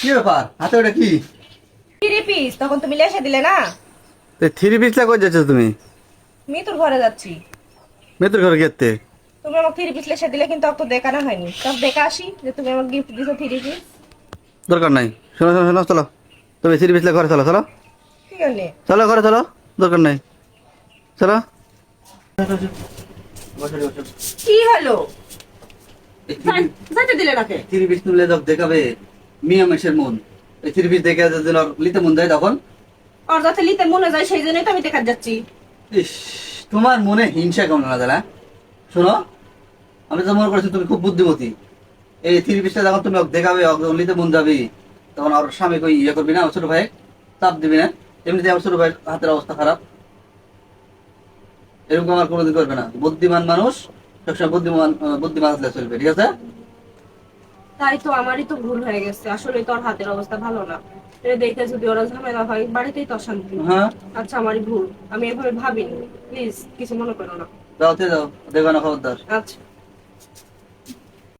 কি ব্যাপার হাতে ওটা কি? থ্রি পিস তখন তুমি লেসে দিলে না। থ্রি পিসটা কই যাচ্ছ তুমি? মিতুর ঘরে যাচ্ছি। মেয়েদের ঘরে গেতে? তুমি আমাকে থ্রি পিস লেসে দিলে কিন্তু তো দেখানো হয়নি, তখন দেখা আসি যে তুমি আমাকে গিফট দিছো থ্রি পিস। দরকার নাই, শোনো শোনো শোনো, চলো তুমি থ্রি পিস ঘরে চলো, চলো ঠিক আছে। চলো ঘরে চলো, দরকার নাই, চলো। কি হলো? যাইতে দিলে নাকি? থ্রি পিস তুলে যখন দেখাবে মিয়া মেশের মন, এই থ্রি পিস দেখে যদি ওর লিতে মন যায় তখন। ওর যাতে লিতে মনে যায় সেই জন্যই তো আমি দেখা যাচ্ছি। ইস, তোমার মনে হিংসা কেমন না দাদা? শোনো, আমি তো মনে করছি তুমি খুব বুদ্ধিমতী। এই থ্রি পিসটা যখন তুমি ওকে দেখাবে, ওকে নিতে মন যাবে, তখন আর স্বামী কই ইয়ে করবি না, আমার ছোট ভাই চাপ দিবি না। এমনিতে আমার ছোট ভাইয়ের হাতের অবস্থা খারাপ, এরকম আমার কোনোদিন করবে না। বুদ্ধিমান মানুষ সবসময় বুদ্ধিমান আসলে চলবে, ঠিক আছে? তাই তো, আমারই তো ভুল হয়ে গেছে, আসলে তোর হাতের অবস্থা ভালো না। এটা দেখে যদি ওরা ঝামেলা হয় বাড়িতেই তো অশান্তি। হ্যাঁ, আচ্ছা, আমারই ভুল, আমি এভাবে ভাবিনি। প্লিজ কিছু মনে করো না। যাও যাও, দেখবে না খবরদার। আচ্ছা।